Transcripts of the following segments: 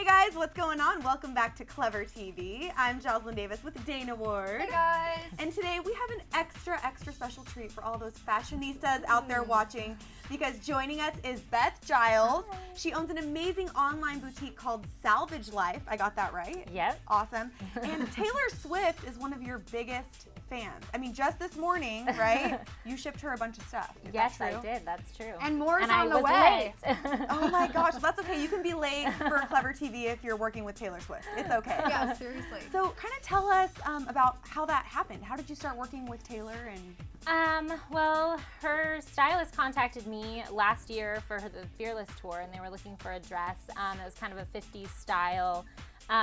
guys, what's going on? Welcome back to Clever TV. I'm Jocelyn Davis with Dana Ward. Hey guys! And today we have an extra special treat for all those fashionistas out there watching, because joining us is Beth Giles. Hi. She owns an amazing online boutique called Salvage Life. I got that right? Yep. Awesome. And Taylor Swift is one of your biggest fans. I mean, just this morning, right? You shipped her a bunch of stuff. Is Yes, that I true? did. That's true. And more is I on the was way. late. Oh my gosh, that's okay. You can be late for Clever TV if you're working with Taylor Swift. It's okay. Yeah, seriously. So kind of tell us about how that happened. How did you start working with Taylor? And Well, her stylist contacted me last year for the Fearless tour, and they were looking for a dress. It was kind of a 50s style.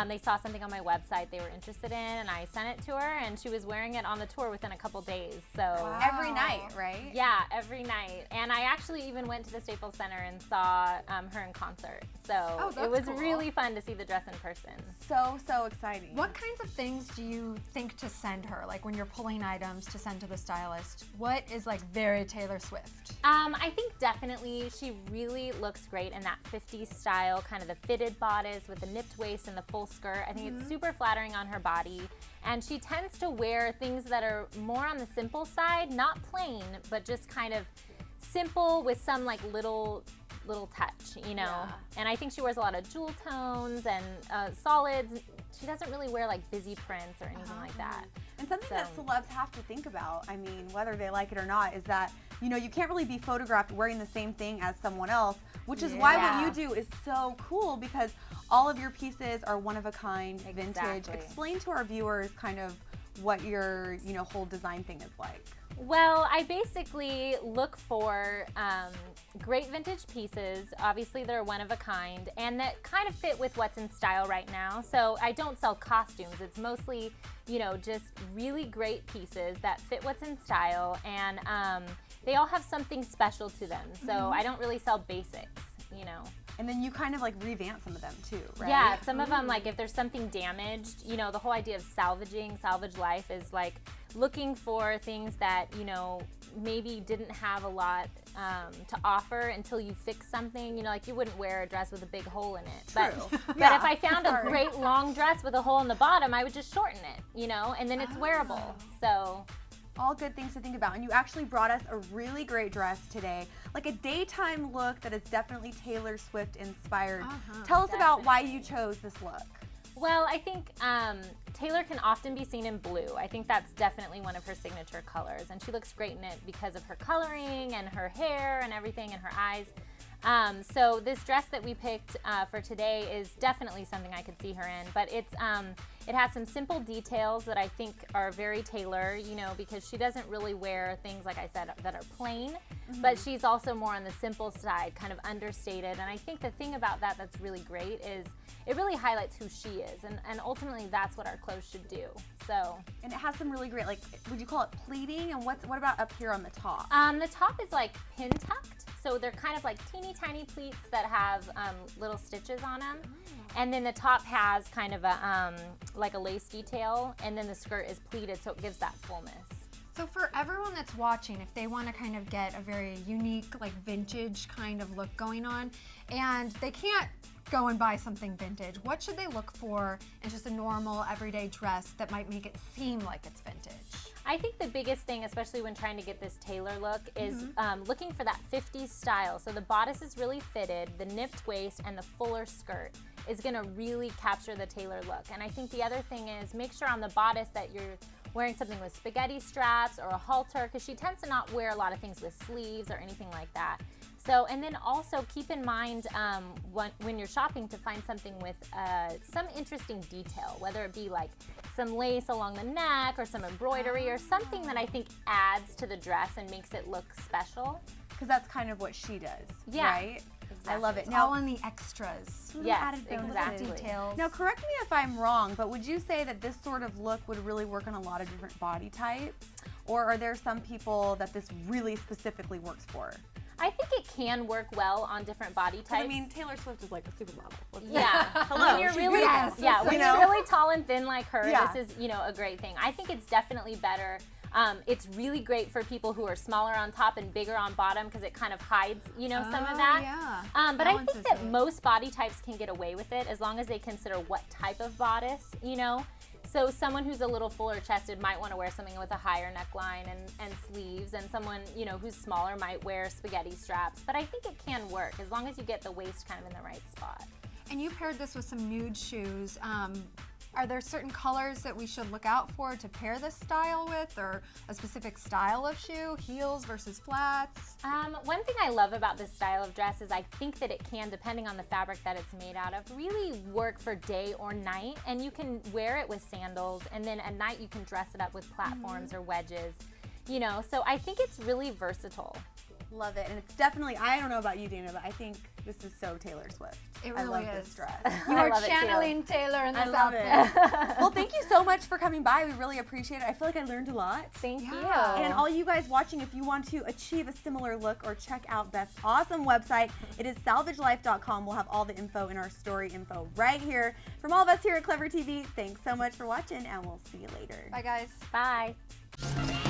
They saw something on my website they were interested in, and I sent it to her, and she was wearing it on the tour within a couple days. So every night, right? yeah, every night. And I actually even went to the Staples Center and saw her in concert. So it was really fun to see the dress in person. So exciting. What kinds of things do you think to send her? Like when you're pulling items to send to the stylist, what is like very Taylor Swift? I think definitely she really looks great in that 50s style, kind of the fitted bodice with the nipped waist and the full skirt. I think it's super flattering on her body. And she tends to wear things that are more on the simple side, not plain, but just kind of simple with some like little touch, you know. Yeah. And I think she wears a lot of jewel tones and solids. She doesn't really wear like busy prints or anything like that. And something that celebs have to think about, I mean, whether they like it or not, is that, you know, you can't really be photographed wearing the same thing as someone else, which is why what you do is so cool, because all of your pieces are one of a kind, vintage. Explain to our viewers kind of what your, you know, whole design thing is like. Well, I basically look for great vintage pieces. Obviously, they're one of a kind, and that kind of fit with what's in style right now. So I don't sell costumes. It's mostly, you know, just really great pieces that fit what's in style, and they all have something special to them. So I don't really sell basics, you know. And then you kind of like revamp some of them too, right? Yeah, some of them, like if there's something damaged, you know, the whole idea of Salvage Life is like looking for things that, you know, maybe didn't have a lot to offer until you fix something. You know, like you wouldn't wear a dress with a big hole in it. True. But if I found a great long dress with a hole in the bottom, I would just shorten it, you know, and then it's wearable. So all good things to think about. And you actually brought us a really great dress today, like a daytime look that is definitely Taylor Swift inspired. Tell us about why you chose this look. Well, I think Taylor can often be seen in blue. I think that's definitely one of her signature colors, and she looks great in it because of her coloring and her hair and everything and her eyes. So this dress that we picked for today is definitely something I could see her in, but it has some simple details that I think are very Taylor, you know, because she doesn't really wear things, like I said, that are plain, but she's also more on the simple side, kind of understated. And I think the thing about that that's really great is it really highlights who she is, and ultimately that's what our clothes should do. So, and it has some really great, like, would you call it pleating? And what about up here on the top? The top is like pin tucked, so they're kind of like teeny tiny pleats that have little stitches on them. And then the top has kind of a like a lace detail, and then the skirt is pleated, so it gives that fullness. So for everyone that's watching, if they want to kind of get a very unique, like vintage kind of look going on, and they can't go and buy something vintage, what should they look for in just a normal everyday dress that might make it seem like it's vintage? I think the biggest thing, especially when trying to get this Taylor look, is looking for that 50s style. So the bodice is really fitted, the nipped waist, and the fuller skirt is gonna really capture the Taylor look. And I think the other thing is make sure on the bodice that you're wearing something with spaghetti straps or a halter, because she tends to not wear a lot of things with sleeves or anything like that. So, and then also keep in mind when you're shopping to find something with some interesting detail, whether it be like some lace along the neck or some embroidery or something that I think adds to the dress and makes it look special. Because that's kind of what she does, right? Exactly. I love it. It's now, all in the extras. Yes, exactly. Details. Now, correct me if I'm wrong, but would you say that this sort of look would really work on a lot of different body types? Or are there some people that this really specifically works for? I think it can work well on different body types. I mean, Taylor Swift is like a supermodel. Yeah. Hello. When you're really, when you're really tall and thin like her, this is, you know, a great thing. I think it's definitely better It's really great for people who are smaller on top and bigger on bottom because it kind of hides, you know, some of that. Yeah. But I think that most body types can get away with it as long as they consider what type of bodice, you know. So someone who's a little fuller chested might want to wear something with a higher neckline and sleeves, and someone, you know, who's smaller might wear spaghetti straps. But I think it can work as long as you get the waist kind of in the right spot. And you paired this with some nude shoes. Are there certain colors that we should look out for to pair this style with, or a specific style of shoe, heels versus flats? One thing I love about this style of dress is I think that it can, depending on the fabric that it's made out of, really work for day or night. And you can wear it with sandals, and then at night you can dress it up with platforms or wedges. You know, so I think it's really versatile. Love it. And it's definitely, I don't know about you, Dana, but I think this is so Taylor Swift. It really I love is. this dress. You are channeling Taylor in this I love outfit. it. Well, thank you so much for coming by. We really appreciate it. I feel like I learned a lot. Thank you. And all you guys watching, if you want to achieve a similar look or check out Beth's awesome website, it is salvagelife.com. We'll have all the info in our story info right here. From all of us here at Clever TV, thanks so much for watching, and we'll see you later. Bye, guys. Bye.